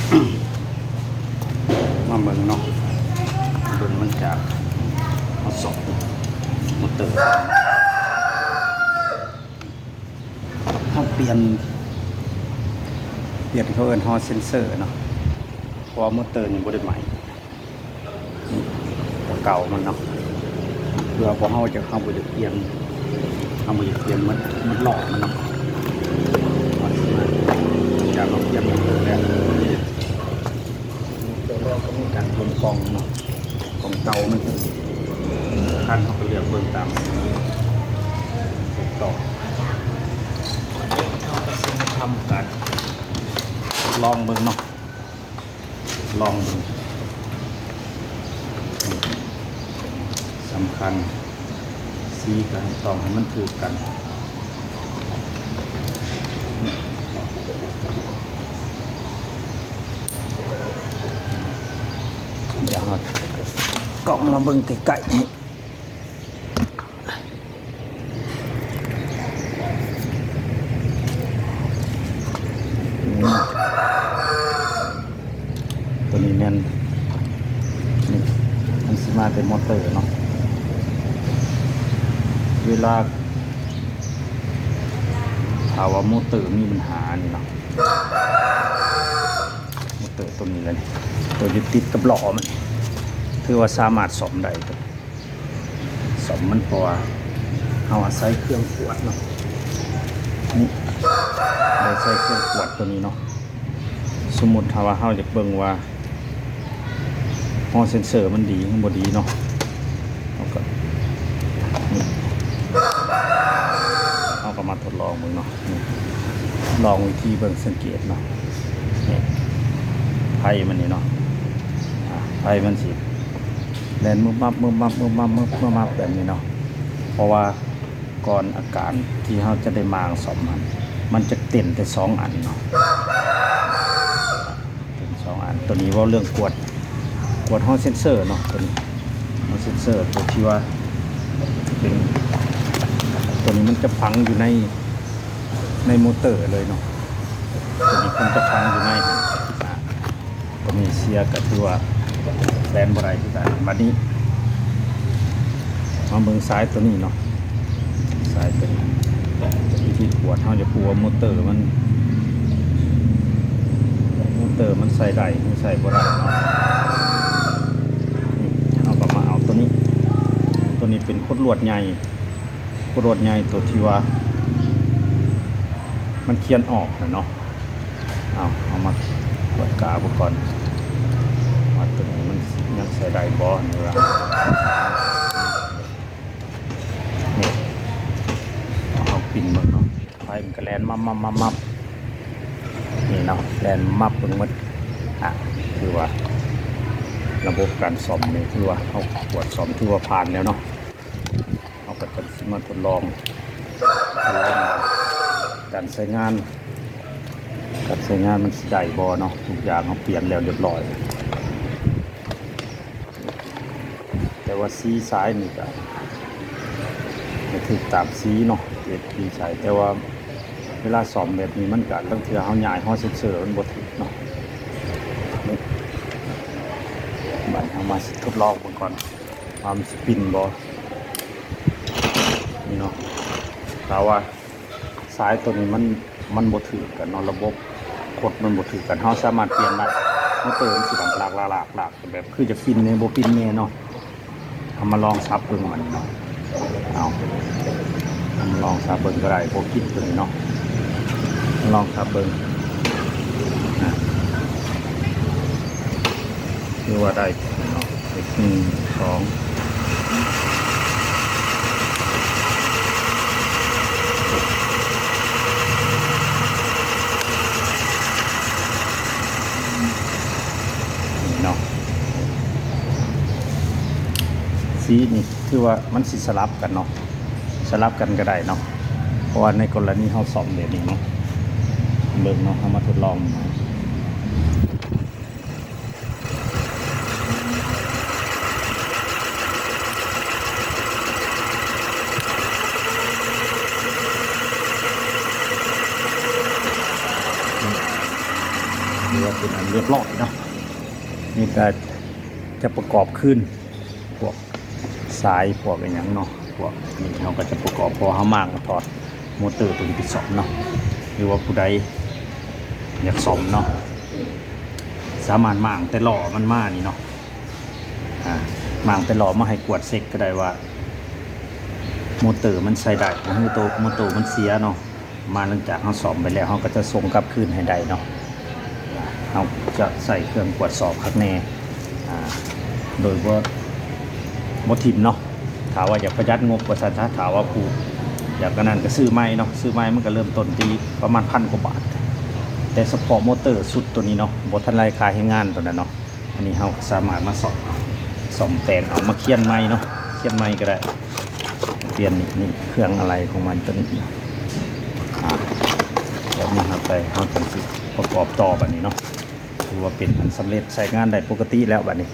มาเบิ่งเนาะเบิ่งมันจากมาสอบมอเตอร์เขาเปลี่ยนเขาเอิ้นฮอเซนเซอร์เนาะเพราะว่ามอเตอร์นี่บ่ได้ใหม่ตัวเก่ามันเนาะเพื่อพอเขาจะเข้าไปเปลี่ยนมันหลอกมันเนาะจากเราเปลี่ยนมอเตอร์แล้วก็มีการทนกองเนาะของเก่ามันท่านเขาก็เลือกเบิ่งตามต่อทำการลองเบิ่งเนาะลองเบิ่งสำคัญสีกันต้องให้มันถูกกันเดี๋ยวเรากล่องมาเบิ่งไก่นี่ตัวนี้เนี่ยนี่มันสิมาเป็นมอเตอร์เนาะเวลาถ้าว่ามอเตอร์มีปัญหานี่เนาะมอเตอร์ตัวนี้เลยตัวยึดติดกับล้อมันถือว่าสามารถซ่อมได้ซ่อมมันเพราะว่าเอาอาศัยเครื่องขวดเนาะนี่เราใช้เครื่องขวดตัวนี้เนาะสมมุติถ้าว่าเราอยากเบิ่งว่าฮอเซนเซอร์มันดีมันบ่ดีเนาะเราก็มาทดลองเบิ่งเนาะลองวิธีเบิ่งสังเกตเนาะนี่ไพ่มันนี่เนาะไพ่มันสิแล่นมึบมับแบบนี้เนาะเพราะว่าก่อนอาการที่เราจะได้มางสมมันจะเต้นแต่2 อันเนาะเป็น2 อันตัวนี้ว่าเรื่องกวดฮอเซนเซอร์เนาะตัวนี้ฮอเซนเซอร์ตัวที่ว่าเป็นตัวนี้มันจะฝังอยู่ในมอเตอร์เลยเนาะตัวนี้มันจะฝังอยู่ในตัวนี้เสียก็คือว่าแลนบ่ได้ที่กันบัดนี้มาเบิ่งซ้ายตัวนี้เนาะซ้ายตัวนี้วิธีขวดเฮาจะกลัวมอเตอร์มันใส่ได้ไม่ใส่บ่ได้เนาะเอาก็มาเอาตัวนี้เป็นขดลวดใหญ่ตัวที่ว่ามันเคียนออกเนาะเอามาตรวจกาบุก่อนว่าตัวนี้มันยังใส่ได้บ่นี่ว่านี่เอาปิ่นเบิ่งเนาะไฟมันก็แล่นมับนี่เนาะแล่นมับเบิ่งหมดคือว่าระบบการซ่อมนี่คือว่าเอาตรวจซ่อมที่ว่าผ่านแล้วเนาะเอาก็จะมาทดลองการใช้งานมันได้บ่เนาะทุกอย่างเขาเปลี่ยนแล้วเรียบร้อยแต่ว่าสีซ้ายนี่ก็ไม่ถูกตามสีเนาะเด็ดดีใช่แต่ว่าเวลาซ่อมแบบนี้มันก็ต้องเทื่อเฮาย้ายฮอเซนเซอร์มันบ่ถูกเนาะบัดเอามาทดลองก่อนความสปินบ่นี่เนาะแต่ว่าสายตัวนี้มันบ่ถือกันเนาะระบบกดมันบ่ถือกันเฮาสามารถเปลี่ยนได้มอเตอร์มันสิดังลากแบบคือจะปินแน่บ่ปินแน่เนาะเอามาลองซับเบิ่งมันเนาะเอามาลองซับเบิ่งก็ได้บ่คิดตัวนี้เนาะลองซับเบิ่งคือว่าได้เนาะ1 2สีนี่คือว่ามันสิสลับกันเนาะสลับกันก็ได้เนาะเพราะว่าในกรณีเขาซ่อมแบบนี้เนาะเบิ่งเนาะเอามาทดลอง ถือว่าเป็นอันเรียบร้อยเนาะนี่ก็จะประกอบขึ้นพวกสายพวกอะไรอย่างเนาะพวกนี่เราก็จะประกอบพอเขามากถอดมอเตอร์ตัวนี้ไปซ่อมเนาะหรือว่าผู้ใดอยากซ่อมเนาะสามารถมั่งแต่หล่อมันมานี่เนาะมั่งแต่หล่อมาให้กวดเซ็กก็ได้ว่ามอเตอร์มันใส่ได้มอเตอร์มันเสียเนาะมาหลังจากเขาซ่อมไปแล้วเขาก็จะส่งกลับคืนให้ได้เนาะเขาจะใส่เครื่องกวดสอบข้างในโดยว่าบทิมเนาะถามว่าอยากประหยัดงบประชาชนถามว่าผู้อยากกระนั้นก็ซื้อไม้เนาะซื้อไม้มันก็เริ่มต้นที่ประมาณ1,000 กว่าบาทแต่เฉพาะมอเตอร์สุดตัวนี้เนาะบททันไรคาให้งานตัวนั้นเนาะอันนี้เราสามารถมาซ่อมแต่งเอามาเคี่ยนไม้เนาะเคี่ยนไม้ก็ได้เปลี่ยนนี่เครื่องอะไรของมันตัวนี้แบบนี้ครับไปเราจะประกอบต่อแบบนี้เนาะถือว่าเป็นอันสำเร็จใช้งานได้ปกติแล้วแบบนี้